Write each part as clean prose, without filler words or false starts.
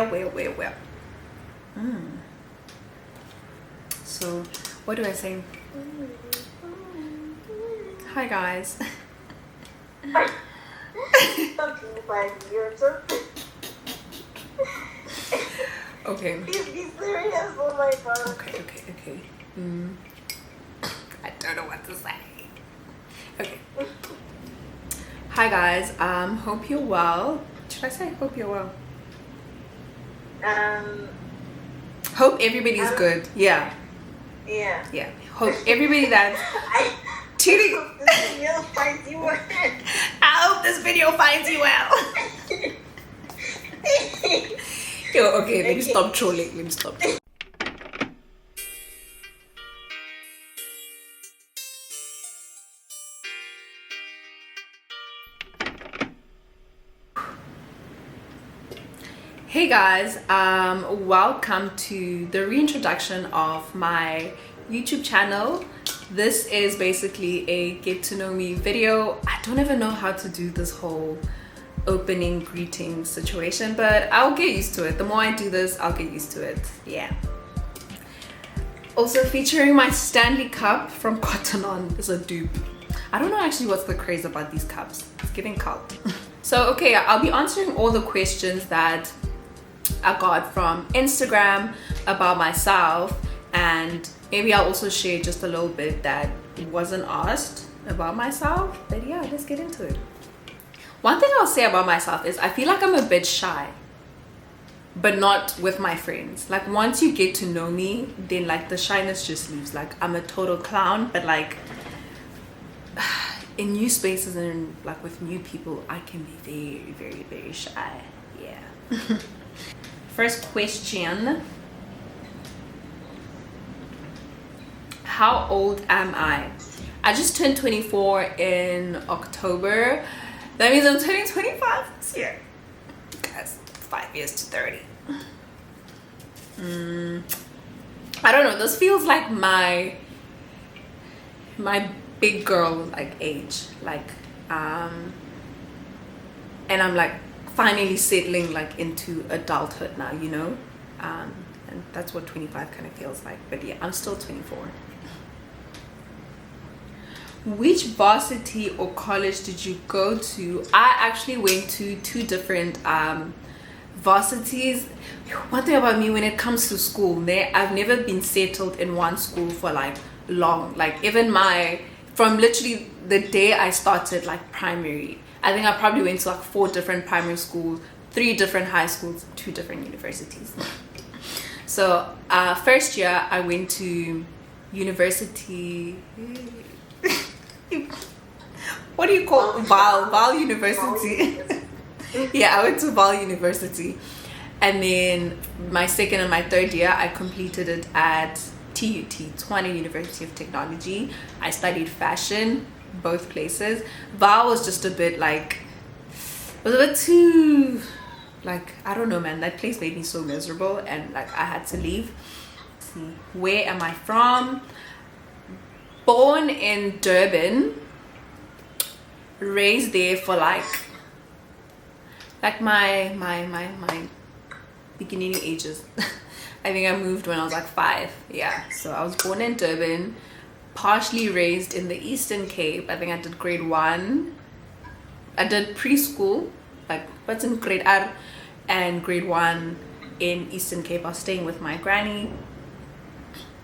well. So, what do I say? Hi guys. Okay. Please be serious. Oh my god. Okay. I don't know what to say. Okay. Hi guys. Hope you're well. Should I say hope you're well? Hope everybody's good. Yeah. Hope everybody that's tuning. I hope this video finds you well. Yo, okay, let me stop trolling. Hey guys, welcome to the reintroduction of my YouTube channel. This is basically a get to know me video. I don't even know how to do this whole opening greeting situation, but I'll get used to it. The more I do this, I'll get used to it. Yeah. Also featuring my Stanley cup from Cotton On is a dupe. I don't know actually what's the craze about these cups. It's giving cult. So okay, I'll be answering all the questions that I got from Instagram about myself, and maybe I'll also share just a little bit that wasn't asked about myself. But yeah, let's get into it. One thing I'll say about myself is I feel like I'm a bit shy, but not with my friends. Like once you get to know me, then like the shyness just leaves. Like I'm a total clown, but like in new spaces and like with new people, I can be very shy. Yeah. First question. How old am I? I just turned 24 in October. That means I'm turning 25 this year. Guys, 5 years to 30. I don't know. This feels like my big girl like age. Like and I'm like finally settling like into adulthood now, you know. And that's what 25 kind of feels like. But yeah, I'm still 24. Which varsity or college did you go to? I actually went to two different varsities. One thing about me when it comes to school, I've never been settled in one school for like long. Like even from literally the day I started like primary, I think I probably went to like 4 different primary schools, 3 different high schools, 2 different universities. So first year I went to university. What do you call Val University? Yeah, I went to Val University, and then my second and my third year I completed it at TUT, Tshwane University of Technology. I studied fashion, both places. Val was just a bit like, it was a bit too like, I don't know man, that place made me so miserable and like I had to leave. Let's see, where am I from? Born in Durban, raised there for like my beginning ages. I think I moved when I was like 5. Yeah, so I was born in Durban, partially raised in the Eastern Cape. I think I did grade 1. I did preschool, like what's in grade R, and grade 1 in Eastern Cape. I was staying with my granny.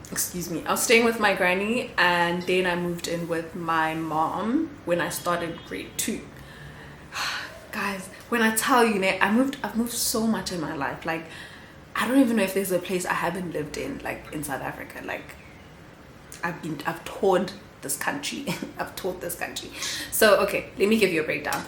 I was staying with my granny, and then I moved in with my mom when I started grade 2. Guys, when I tell you that I've moved so much in my life. Like I don't even know if there's a place I haven't lived in, like in South Africa. Like I've toured this country. I've toured this country. So okay, let me give you a breakdown.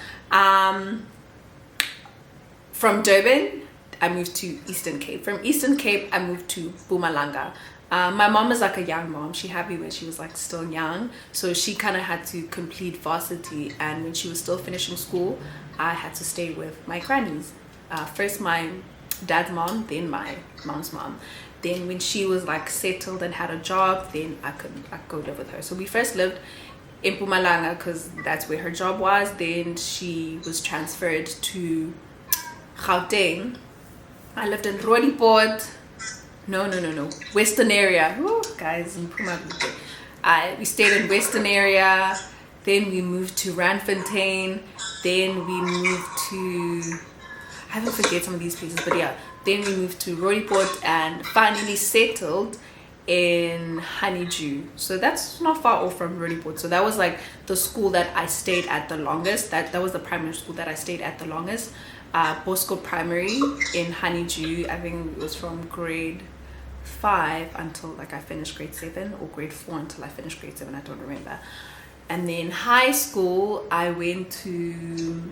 From Durban I moved to Eastern Cape. From Eastern Cape I moved to Mpumalanga. My mom is like a young mom. She had me when she was like still young, so she kind of had to complete varsity, and when she was still finishing school I had to stay with my grannies. First my dad's mom, then my mom's mom. Then when she was like settled and had a job, then I could go live with her. So we first lived in Mpumalanga because that's where her job was. Then she was transferred to Gauteng I lived in Roodepoort. No. Western area. Woo, guys, in Puma. We stayed in Western area. Then we moved to Randfontein. Then we moved to... I haven't forget some of these places, but yeah. Then we moved to Roodepoort and finally settled in Honeydew. So that's not far off from Roodepoort. So that was like the school that I stayed at the longest. That was the primary school that I stayed at the longest. Bosco Primary in Honeydew. I think it was from grade 5 until like I finished grade 7, or grade 4 until I finished grade 7. I don't remember. And then high school, I went to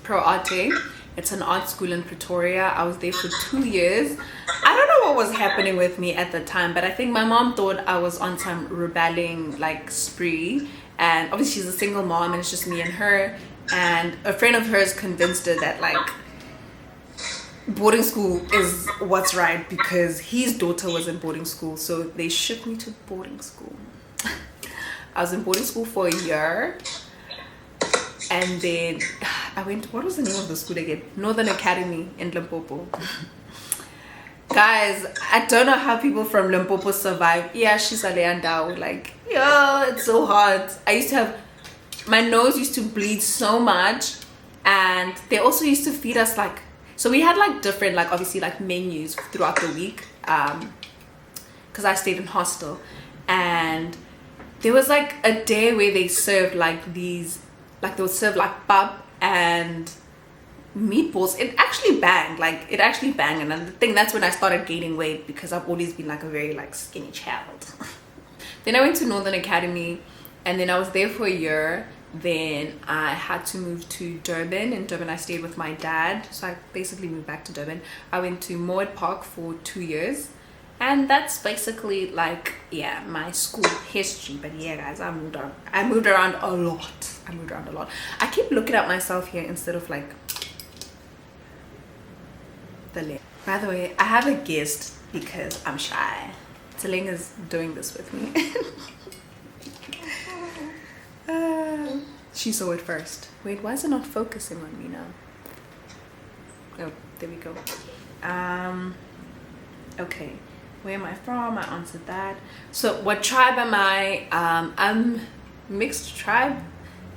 Pro Arte. It's an art school in Pretoria. I was there for 2 years. I don't know what was happening with me at the time, but I think my mom thought I was on some rebelling like spree. And obviously she's a single mom and it's just me and her. And a friend of hers convinced her that like boarding school is what's right because his daughter was in boarding school. So they shipped me to boarding school. I was in boarding school for a year. And then I went, what was the name of the school again? Northern Academy in Limpopo. Guys, I don't know how people from Limpopo survive. Yeah, she's a Leandao. Like, yo, it's so hot. I used to have, my nose used to bleed so much. And they also used to feed us like, so we had like different, like obviously like menus throughout the week. Because I stayed in hostel. And there was like a day where they served like these, like they would serve like pap and meatballs. It actually banged, and I think that's when I started gaining weight because I've always been like a very like skinny child. Then I went to Northern Academy and then I was there for a year. Then I had to move to Durban. In Durban I stayed with my dad, so I basically moved back to Durban. I went to Moed Park for 2 years. And that's basically like, yeah, my school history. But yeah, guys, I moved around a lot. I keep looking at myself here instead of like the leg. By the way, I have a guest because I'm shy. Tseleng is doing this with me. She saw it first. Wait, why is it not focusing on me now? Oh, there we go. Okay. Where am I from? I answered that. So what tribe am I? I'm mixed tribe.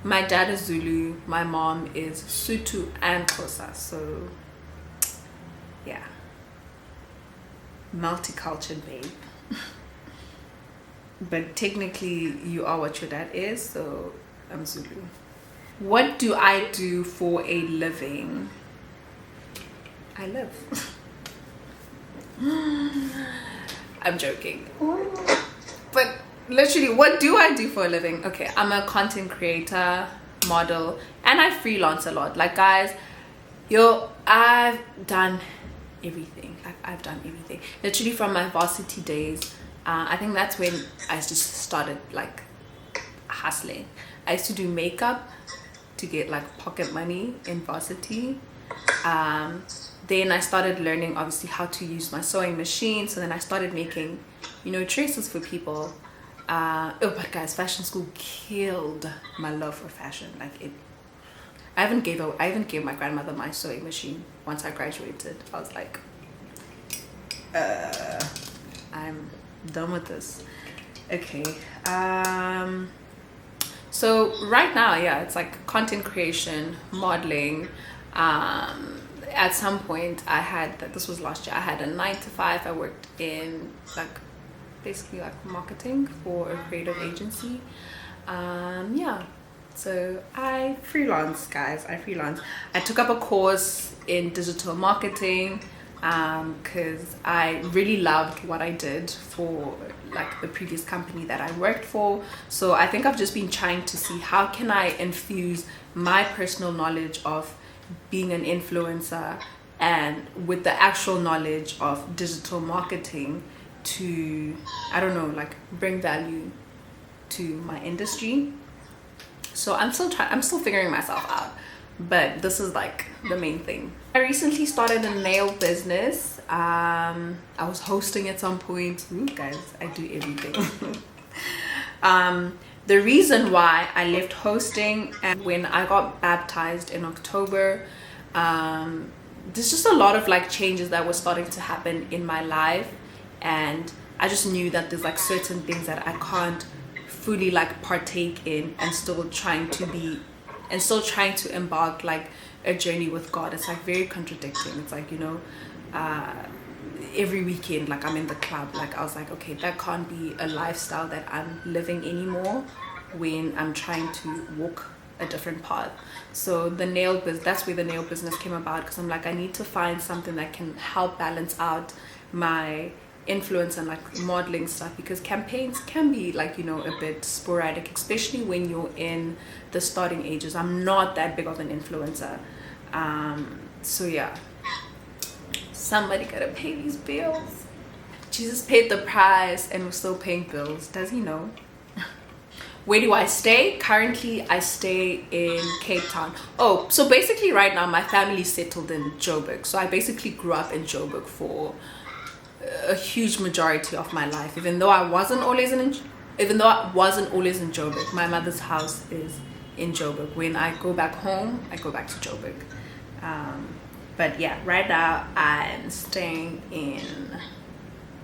My dad is Zulu, my mom is Sotho and Xhosa. So yeah, multicultural babe. But technically you are what your dad is, so I'm Zulu. What do I do for a living? I live. I'm joking, but literally, what do I do for a living? Okay, I'm a content creator, model, and I freelance a lot. Like, guys, I've done everything. I've done everything, literally from my varsity days. I think that's when I just started like hustling. I used to do makeup to get like pocket money in varsity. Then I started learning obviously how to use my sewing machine. So then I started making, you know, dresses for people. But guys, fashion school killed my love for fashion. Like it, I even gave my grandmother my sewing machine once I graduated. I was like, I'm done with this. Okay. So right now, yeah, it's like content creation, modeling. At some point I had, this was last year, I had a 9-to-5. I worked in like basically like marketing for a creative agency. Yeah, so I freelance, guys. I took up a course in digital marketing because I really loved what I did for like the previous company that I worked for. So I think I've just been trying to see how can I infuse my personal knowledge of being an influencer and with the actual knowledge of digital marketing to, I don't know, like bring value to my industry. So I'm still figuring myself out, but this is like the main thing. I recently started a nail business. I was hosting at some point. Ooh, guys, I do everything. The reason why I left hosting, and when I got baptized in October, there's just a lot of like changes that were starting to happen in my life, and I just knew that there's like certain things that I can't fully like partake in, and still trying to embark like a journey with God. It's like very contradicting. It's like, you know, every weekend like I'm in the club. Like I was like, okay, that can't be a lifestyle that I'm living anymore when I'm trying to walk a different path. So that's where the nail business came about, because I'm like, I need to find something that can help balance out my influence and like modeling stuff, because campaigns can be like, you know, a bit sporadic, especially when you're in the starting ages. I'm not that big of an influencer, so yeah, somebody gotta pay these bills. Jesus paid the price and we're still paying bills. Does he know? Where do I stay? Currently, I stay in Cape Town. Oh, so basically right now my family settled in Joburg. So I basically grew up in Joburg for a huge majority of my life. Even though I wasn't always in Joburg, my mother's house is in Joburg. When I go back home, I go back to Joburg. But yeah, right now I'm staying in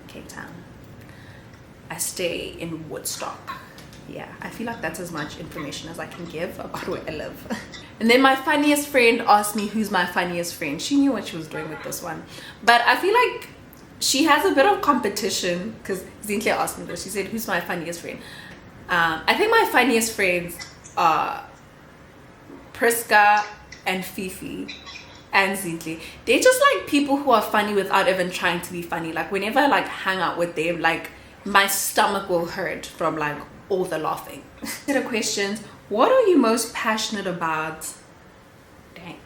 Cape Town. I stay in Woodstock. Yeah, I feel like that's as much information as I can give about where I live. And then my funniest friend asked me who's my funniest friend. She knew what she was doing with this one, but I feel like she has a bit of competition, because Zintle asked me this. She said, who's my funniest friend? I think my funniest friends are Priska and Fifi and Zintle. They're just like people who are funny without even trying to be funny. Like whenever I like hang out with them, like my stomach will hurt from like all the laughing. Set of questions. What are you most passionate about? Dang.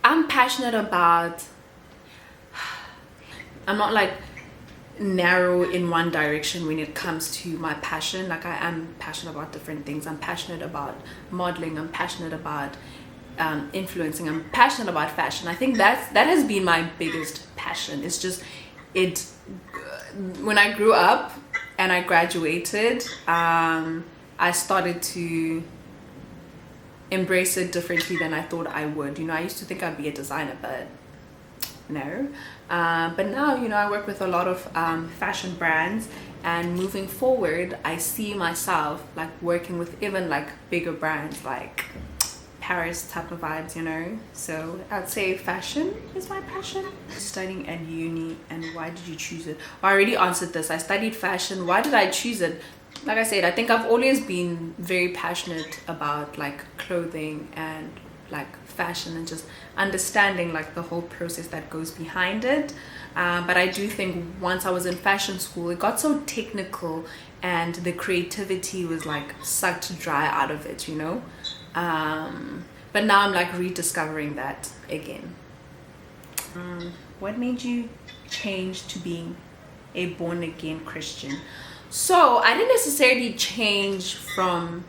I'm passionate about, I'm not like narrow in one direction when it comes to my passion. Like I am passionate about different things. I'm passionate about modeling. I'm passionate about influencing. I'm passionate about fashion. I think that has been my biggest passion. It's just when I grew up and I graduated, I started to embrace it differently than I thought I would. You know, I used to think I'd be a designer, but no. But now, you know, I work with a lot of fashion brands, and moving forward, I see myself like working with even like bigger brands like Paris type of vibes, you know. So I'd say fashion is my passion. Studying at uni, and why did you choose it? I already answered this. I studied fashion. Why did I choose it? Like I said, I think I've always been very passionate about like clothing and like fashion, and just understanding like the whole process that goes behind it. But I do think once I was in fashion school, it got so technical and the creativity was like sucked dry out of it, you know. But now I'm like rediscovering that again. What made you change to being a born-again Christian? So I didn't necessarily change from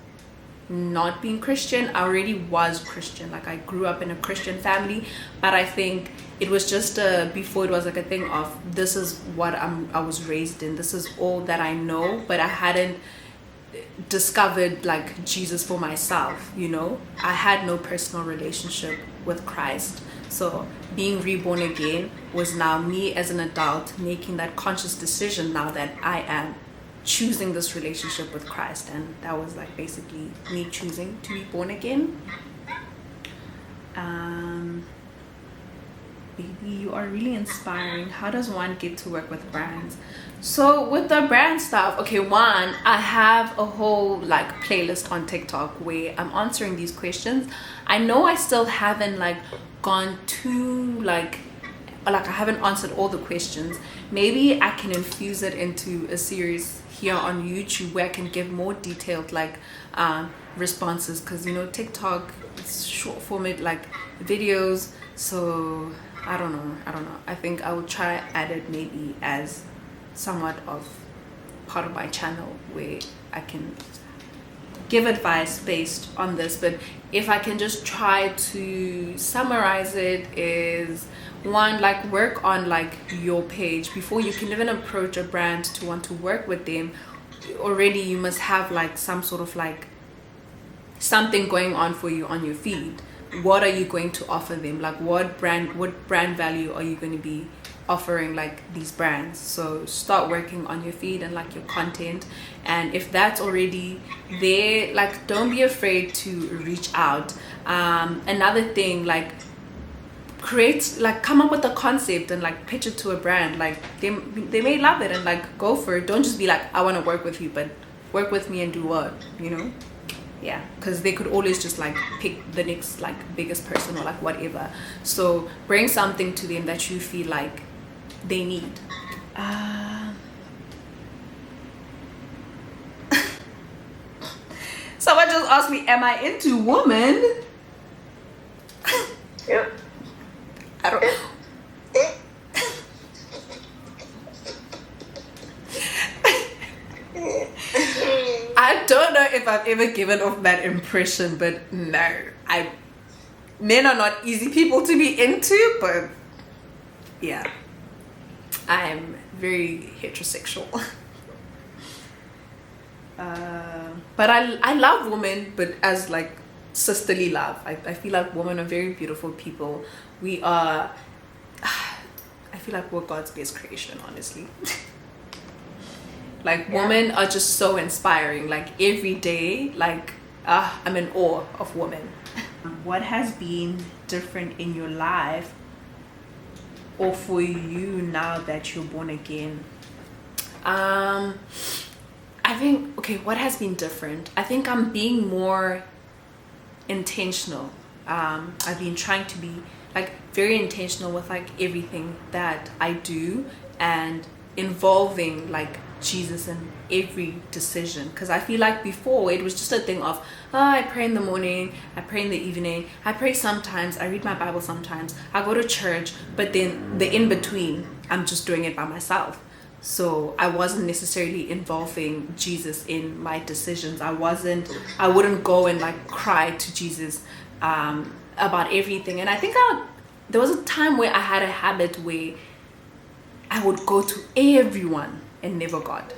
not being Christian. I already was Christian. Like I grew up in a Christian family, but I think it was just before it was like a thing of, this is what I was raised in, this is all that I know, but I hadn't discovered like Jesus for myself, you know. I had no personal relationship with Christ. So being reborn again was now me as an adult making that conscious decision now that I am choosing this relationship with Christ. And that was like basically me choosing to be born again. Baby, you are really inspiring. How does one get to work with brands? So with the brand stuff, okay, one, I have a whole like playlist on TikTok where I'm answering these questions. I know I still haven't like gone too like I haven't answered all the questions. Maybe I can infuse it into a series here on YouTube where I can give more detailed like responses, because you know TikTok is short format like videos. So I don't know. I think I will try add it maybe as somewhat of part of my channel where I can give advice based on this. But if I can just try to summarize it, is one, like work on like your page before you can even approach a brand to want to work with them. Already you must have like some sort of like something going on for you on your feed, what are you going to offer them? Like what brand value are you going to be offering like these brands? So start working on your feed and like your content, and if that's already there, like don't be afraid to reach out. Another thing, like create, like come up with a concept and like pitch it to a brand. Like they may love it and like go for it. Don't just be like, I want to work with you, but work with me and do what, you know? Yeah, because they could always just like pick the next like biggest person or like whatever. So bring something to them that you feel like they need. Someone just asked me, am I into women? Yep. I don't. I don't know if I've ever given off that impression, but no, men are not easy people to be into, but yeah, I'm very heterosexual. But I love women, but as like sisterly love. I feel like women are very beautiful people. We are, I feel like we're God's best creation, honestly. Like women are just so inspiring. Like every day, like I'm in awe of women. What has been different in your life or for you now that you're born again? I think, okay, what has been different? I think I'm being more intentional. I've been trying to be like very intentional with like everything that I do, and involving like Jesus in every decision, because I feel like before it was just a thing of, oh, I pray in the morning, I pray in the evening, I pray sometimes, I read my Bible sometimes, I go to church, but then the in between I'm just doing it by myself. So I wasn't necessarily involving Jesus in my decisions. I wouldn't go and like cry to Jesus about everything. And I think there was a time where I had a habit where I would go to everyone and never God.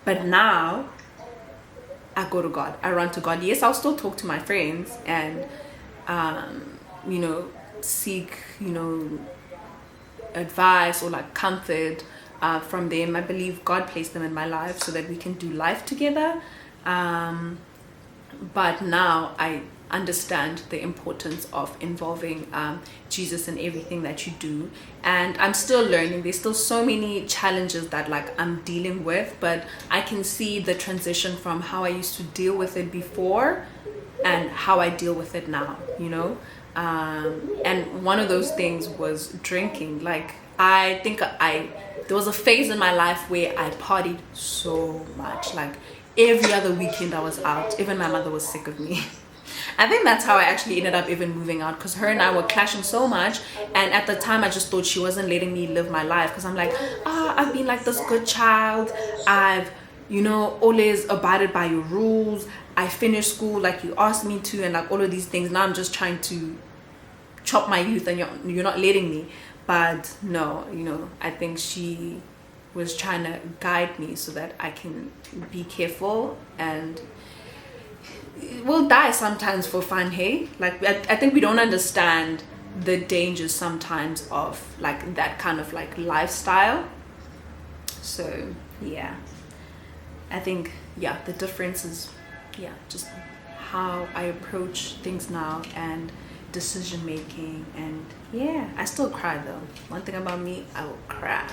But now I go to God. I run to God. Yes, I'll still talk to my friends and seek advice or like comfort from them. I believe God placed them in my life so that we can do life together. But now I understand the importance of involving Jesus in everything that you do, and I'm still learning. There's still so many challenges that like I'm dealing with, but I can see the transition from how I used to deal with it before and how I deal with it now, and one of those things was drinking. Like I think there was a phase in my life where I partied so much, like every other weekend I was out. Even my mother was sick of me. I think that's how I actually ended up even moving out, because her and I were clashing so much, and at the time I just thought she wasn't letting me live my life, because I'm like, I've been like this good child, I've always abided by your rules, I finished school like you asked me to, and like all of these things. Now I'm just trying to chop my youth and you're not letting me. But no, I think she was trying to guide me so that I can be careful, and we'll die sometimes for fun, hey? Like I think we don't understand the dangers sometimes of like that kind of like lifestyle. So yeah, I think the difference is just how I approach things now and decision making. And I still cry though. One thing about me, I will cry,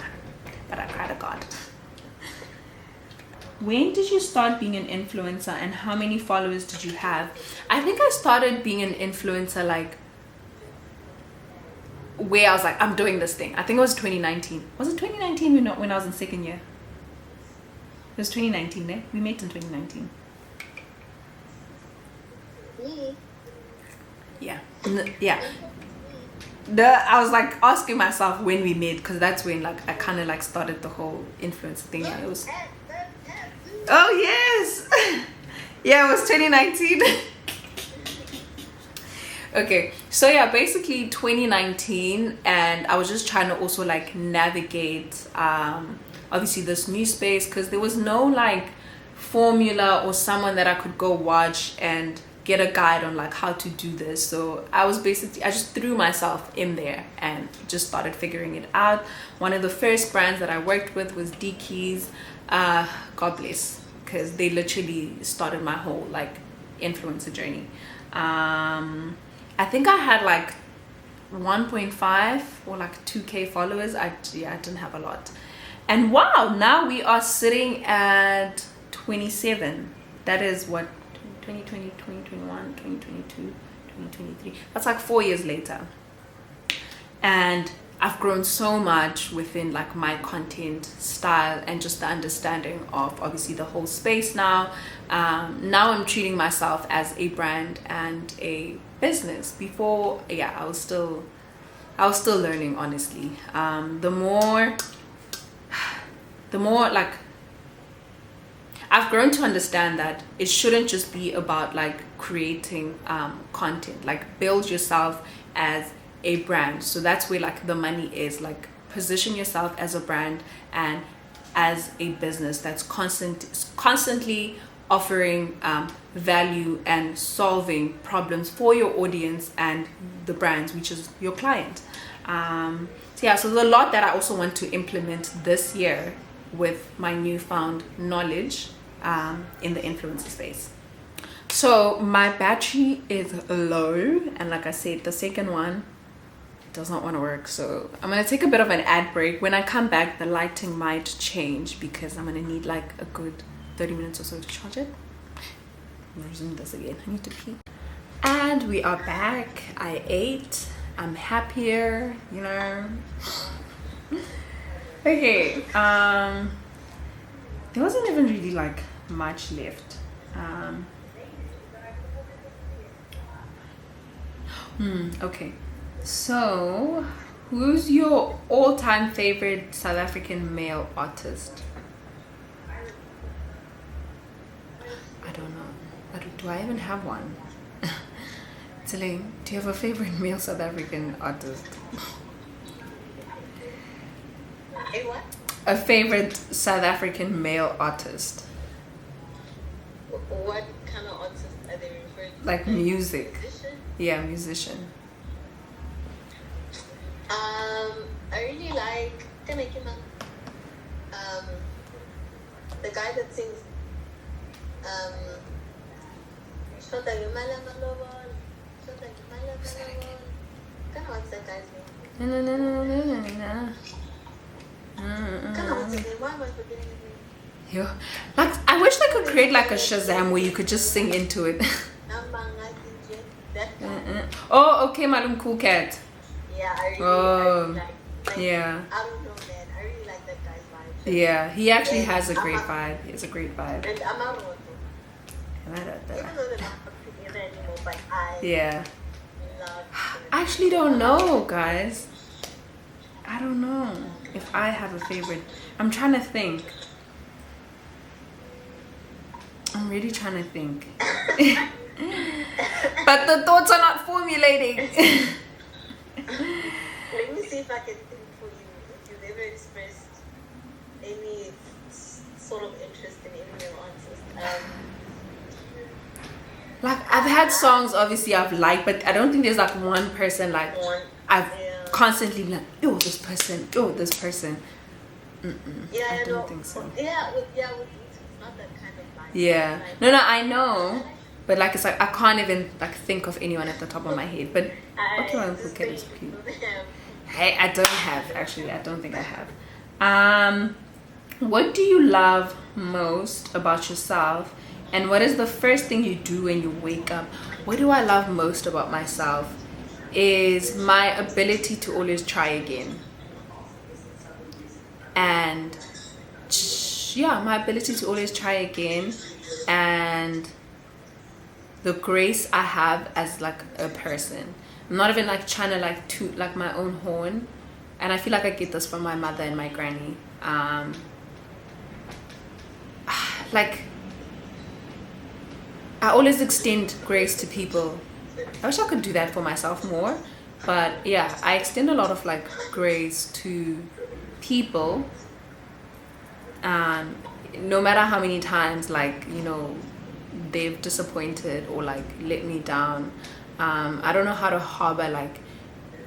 but I cry to God. When did you start being an influencer, and how many followers did you have? I think I started being an influencer like where I was like, I'm doing this thing. I think it was 2019. Was it 2019 when I was in second year? It was 2019, eh? We met in 2019. Yeah. I was like asking myself when we met, because that's when like I kind of like started the whole influencer thing. It was, oh yes. Yeah, it was 2019. Okay, so basically 2019, and I was just trying to also like navigate obviously this new space, because there was no like formula or someone that I could go watch and get a guide on like how to do this. So I just threw myself in there and just started figuring it out. One of the first brands that I worked with was Dickies. God bless, because they literally started my whole like influencer journey. I think I had like 1.5 or like 2k followers. I didn't have a lot. And wow, now we are sitting at 27. That is what, 2020, 2021, 2022, 2023. That's like 4 years later. And I've grown so much within like my content style and just the understanding of obviously the whole space now. Now I'm treating myself as a brand and a business. Before, yeah, I was still learning, honestly. The more like I've grown to understand that it shouldn't just be about like creating content. Like build yourself as a brand. So that's where like the money is. Like position yourself as a brand and as a business that's constantly offering value and solving problems for your audience and the brands, which is your client. So there's a lot that I also want to implement this year with my newfound knowledge in the influencer space. So my battery is low, and like I said, the second one does not want to work, so I'm gonna take a bit of an ad break. When I come back, the lighting might change because I'm gonna need like a good 30 minutes or so to charge it. I'm resume this again. I need to pee. And we are back. I ate. I'm happier, you know. Okay, there wasn't even really like much left. Okay, so who's your all-time favorite South African male artist? I don't know. Do I even have one? Celine, do you have a favorite male South African artist? A what? A favorite South African male artist? What kind of artist are they referring to? Like music. Musician? Yeah, musician. I really like the guy that sings Shota Gimala Malobon. Shota Gimala Malobon. Kind of what's that guy's name? Kind of what's his name? Why am I forgetting his name? Yeah. Like I wish they could create like a Shazam where you could just sing into it. That guy. Oh, okay, Madam Cool Cat. Yeah, I really like. Yeah. I don't know, man. I really like that guy's vibe. Yeah, he actually has a great vibe. He has a great vibe. And Amaru. Even though they're not together anymore, but yeah. love. I actually don't know, guys. I don't know if I have a favorite. I'm trying to think. I'm really trying to think. But the thoughts are not formulating. Let me see if I can think for you. If you've ever expressed any sort of interest in any male artist. Like I've had songs obviously I've liked, but I don't think there's like one person like I've constantly been like, yo, this person. Yeah, I don't think so. Yeah, with you, it's not that kind of vibe. Yeah. No, I know. But like it's like I can't even like think of anyone at the top of my head. But okay, I'm Phuket is cute. Hey, I don't have actually. I don't think I have. What do you love most about yourself, and what is the first thing you do when you wake up? What do I love most about myself is my ability to always try again. And yeah, my ability to always try again, and the grace I have as like a person. I'm not even like trying to like toot like my own horn, and I feel like I get this from my mother and my granny. Like I always extend grace to people. I wish I could do that for myself more, but yeah, I extend a lot of like grace to people. No matter how many times like, you know, they've disappointed or like let me down. I don't know how to harbor like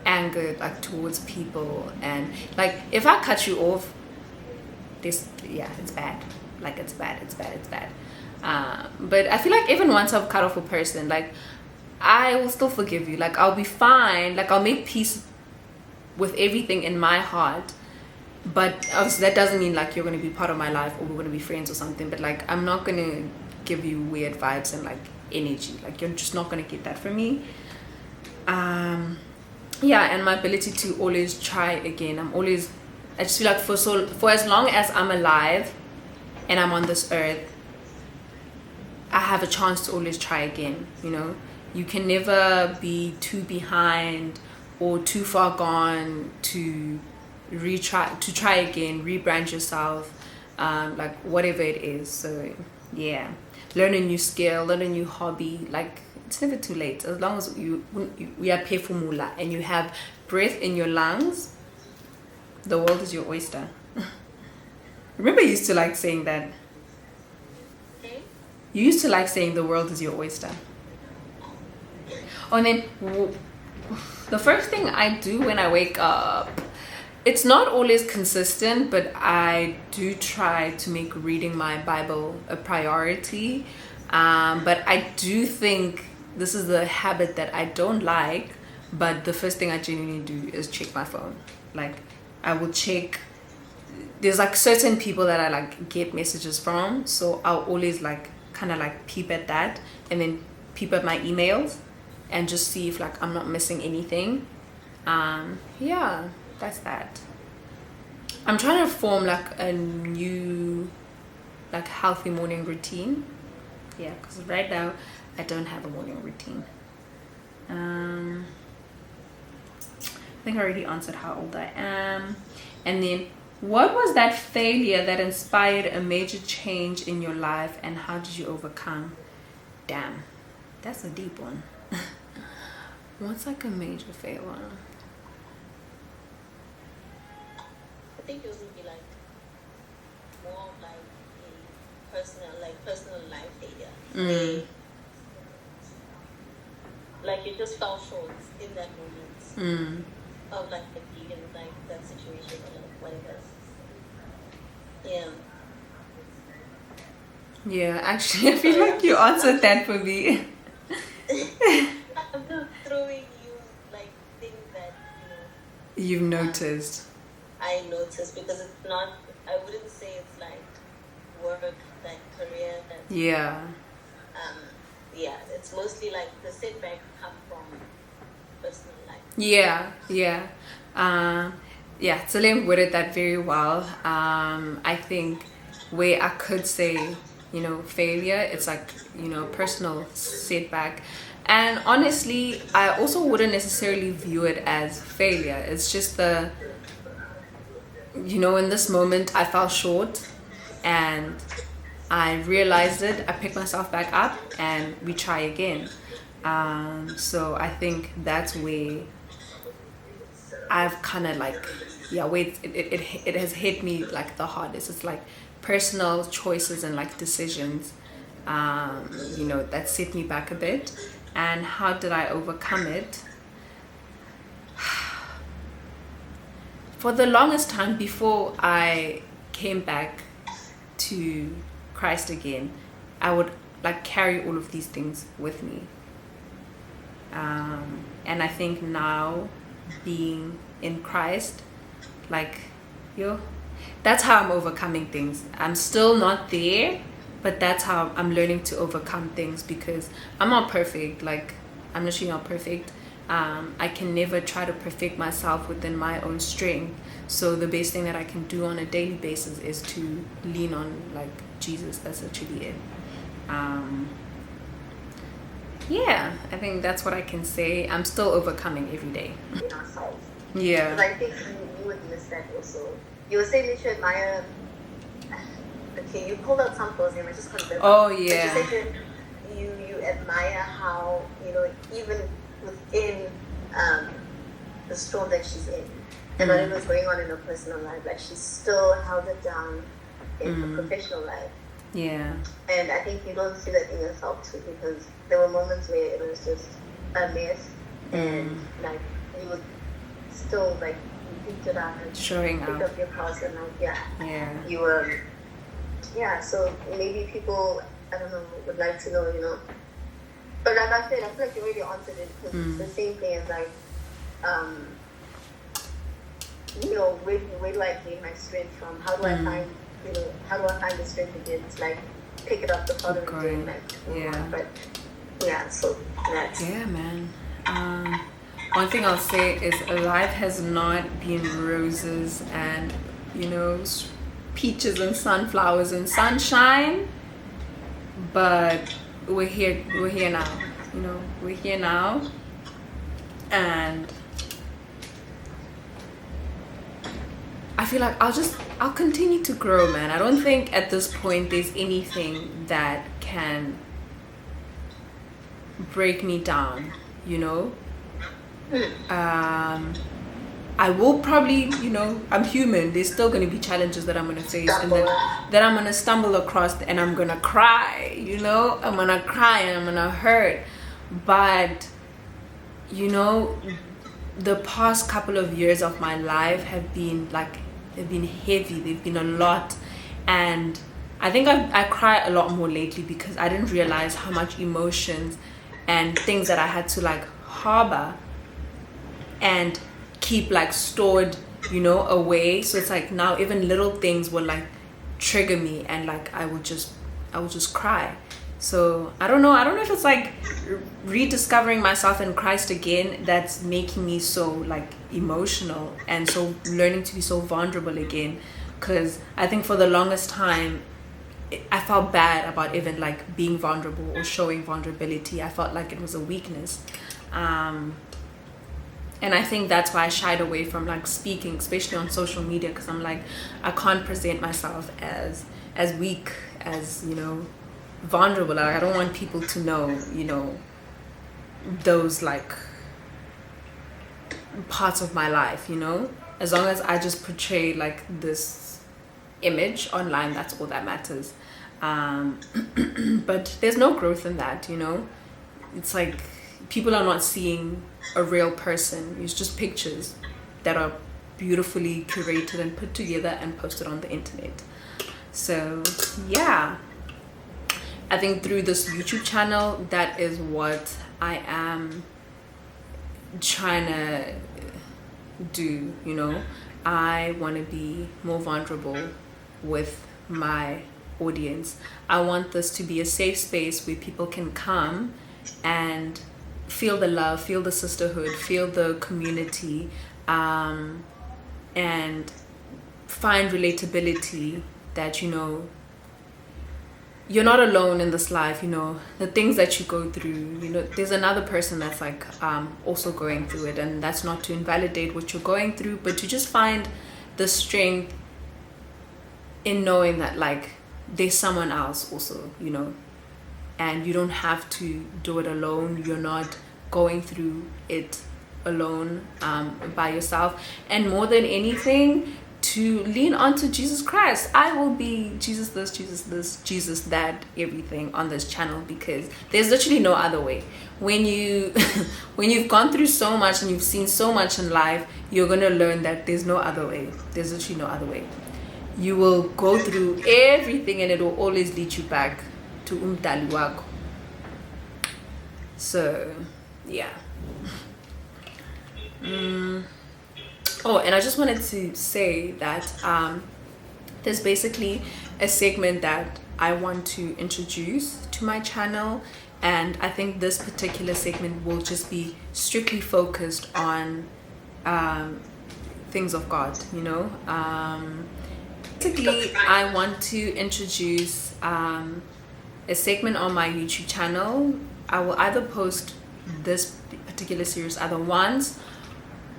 anger like towards people, and like if I cut you off, this, yeah, it's bad. Like it's bad. But I feel like even once I've cut off a person, like I will still forgive you. Like I'll be fine. Like I'll make peace with everything in my heart. But obviously that doesn't mean like you're going to be part of my life or we're going to be friends or something. But like I'm not going to give you weird vibes and like energy. Like you're just not going to get that from me. Yeah, and my ability to always try again. I just feel like for as long as I'm alive and I'm on this earth, I have a chance to always try again. You know, you can never be too behind or too far gone to try again, rebrand yourself, like whatever it is. So yeah, learn a new skill, learn a new hobby. Like it's never too late, as long as we are pay for mula and you have breath in your lungs. The world is your oyster. Remember, you used to like saying that. You used to like saying the world is your oyster. Oh, and then the first thing I do when I wake up, it's not always consistent, but I do try to make reading my Bible a priority. But I do think this is the habit that I don't like. But the first thing I genuinely do is check my phone. Like I will check. There's like certain people that I like get messages from, so I'll always like kind of like peep at that, and then peep at my emails and just see if like I'm not missing anything. Yeah, that's that. I'm trying to form like a new like healthy morning routine. Yeah, because right now I don't have a morning routine. I think I already answered how old I am. And then, what was that failure that inspired a major change in your life, and how did you overcome? Damn, that's a deep one. What's like a major failure? I think it would be like more of like a personal life failure. Like you just fell short in that moment of like being in like that situation or like whatever. Yeah. Yeah, actually, I feel like you answered that for me. I'm just throwing you like things that you've noticed. I noticed, because it's not. I wouldn't say it's like work, like career. Yeah. Yeah, it's mostly like the setback come from personal life. Yeah. Yeah, Salim worded that very well. I think where I could say, failure, it's like, personal setback. And honestly, I also wouldn't necessarily view it as failure. It's just in this moment I fell short and I realized it, I picked myself back up and we try again. So I think that's where I've kind of like, where it has hit me like the hardest. It's like personal choices and like decisions, that set me back a bit. And how did I overcome it? For the longest time before I came back to Christ again, I would like carry all of these things with me. And I think now, being in Christ, like, that's how I'm overcoming things. I'm still not there, but that's how I'm learning to overcome things, because I'm not perfect. Like, I'm literally not perfect. I can never try to perfect myself within my own strength. So the best thing that I can do on a daily basis is to lean on like Jesus. That's actually it. Yeah, I think that's what I can say. I'm still overcoming every day. Yeah. Because I think you would miss that also. You were saying that you admire. Okay, you pulled out some posts and I just confirmed. Oh yeah. You said you admire how even within the storm that she's in and whatever's going on in her personal life, like she still held it down in her professional life. Yeah. And I think you don't see that in yourself too, because there were moments where it was just a mess, and like you would still like you picked it up and Showing pick up. up your cross, and like Yeah. you were so maybe people, I don't know, would like to know, you know. But like I said, I feel like you already answered it, because it's the same thing as like, you know, where do I gain my strength from? How do I find, you know, how do I find the strength again to like pick it up the following day, like move on? But so that's man. One thing I'll say is life has not been roses and, you know, peaches and sunflowers and sunshine, but we're here now, you know, we're here now, and I feel like I'll continue to grow, man. I don't think at this point there's anything that can break me down, you know. I will probably, you know, I'm human. There's still going to be challenges that I'm going to face, and that I'm going to stumble across, and I'm going to cry, you know. I'm going to cry and I'm going to hurt. But, you know, the past couple of years of my life have been heavy. They've been a lot. And I think I cry a lot more lately because I didn't realize how much emotions and things that I had to like harbor and keep like stored, you know, away. So it's like now even little things will like trigger me, and like I will just cry. So I don't know if it's like rediscovering myself in Christ again that's making me so like emotional, and so learning to be so vulnerable again. Because I think for the longest time I felt bad about even like being vulnerable or showing vulnerability. I felt like it was a weakness. And I think that's why I shied away from like speaking, especially on social media, because I'm like, I can't present myself as weak, as, you know, vulnerable. Like, I don't want people to know, you know, those like parts of my life, you know. As long as I just portray like this image online, that's all that matters. But there's no growth in that, you know. It's like people are not seeing a real person. It's just pictures that are beautifully curated and put together and posted on the internet. So yeah, I think through this YouTube channel, that is what I am trying to do, you know. I want to be more vulnerable with my audience. I want this to be a safe space where people can come and feel the love, feel the sisterhood, feel the community, and find relatability, that, you know, you're not alone in this life. You know, the things that you go through, you know, there's another person that's like also going through it, and that's not to invalidate what you're going through, but to just find the strength in knowing that like there's someone else also, you know, and you don't have to do it alone. You're not going through it alone, by yourself. And more than anything, to lean onto Jesus Christ. I will be Jesus this, Jesus that, everything on this channel, because there's literally no other way. When you when you've gone through so much and you've seen so much in life, you're gonna learn that there's no other way. There's literally no other way. You will go through everything and it will always lead you back to umdali wako. So yeah. Oh, and I just wanted to say that there's basically a segment that I want to introduce to my channel, and I think this particular segment will just be strictly focused on things of God, you know. Basically, I want to introduce a segment on my YouTube channel. I will either post this particular series either once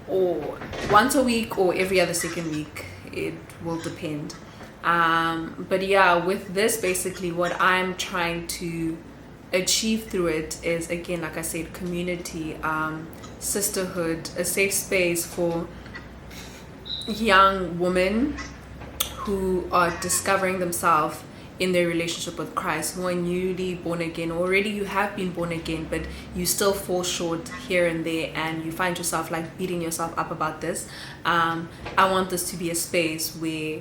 a week or every other second week. It will depend. But yeah, with this, basically what I'm trying to achieve through it is, again, like I said, community, sisterhood, a safe space for young women who are discovering themselves in their relationship with Christ, who are newly born again. Already you have been born again, but you still fall short here and there, and you find yourself like beating yourself up about this. I want this to be a space where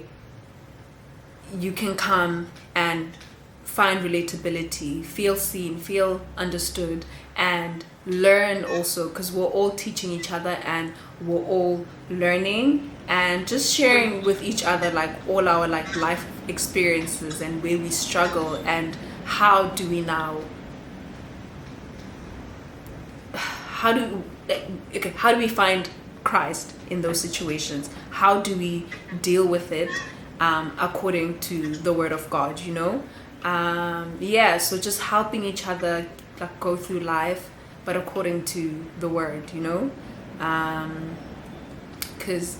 you can come and find relatability, feel seen, feel understood, and learn also, because we're all teaching each other and we're all learning and just sharing with each other like all our like life experiences and where we struggle, and how do we now how do we find Christ in those situations? How do we deal with it according to the word of God, you know? So just helping each other like go through life, but according to the word, you know? Because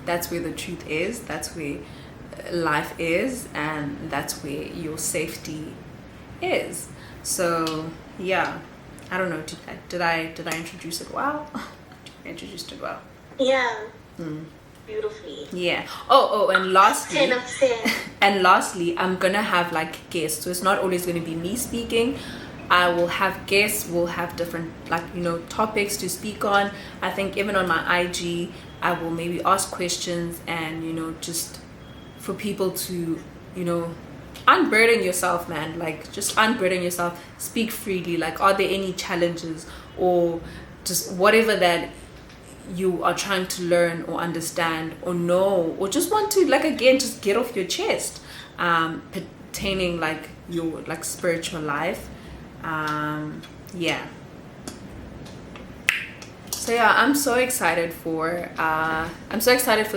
that's where the truth is, that's where life is, and that's where your safety is. So I don't know, did I introduce it well? I introduced it well. Yeah. Beautifully. Yeah. Oh, and lastly, 10 of 10. and lastly, I'm gonna have like guests, so it's not always gonna be me speaking. I will have guests, we'll have different like, you know, topics to speak on. I think even on my IG, I will maybe ask questions, and, you know, just for people to, you know, unburden yourself, man. Like, just unburden yourself, speak freely. Like, are there any challenges or just whatever that you are trying to learn or understand or know, or just want to, like, again, just get off your chest pertaining like your like spiritual life. So I'm so excited for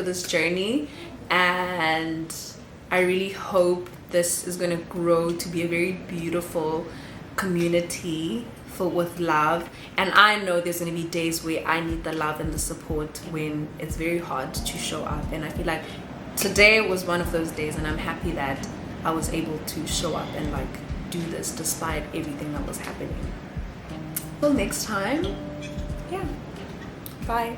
this journey, and I really hope this is going to grow to be a very beautiful community filled with love. And I know there's going to be days where I need the love and the support when it's very hard to show up, and I feel like today was one of those days, and I'm happy that I was able to show up and like do this despite everything that was happening. Till next time, bye.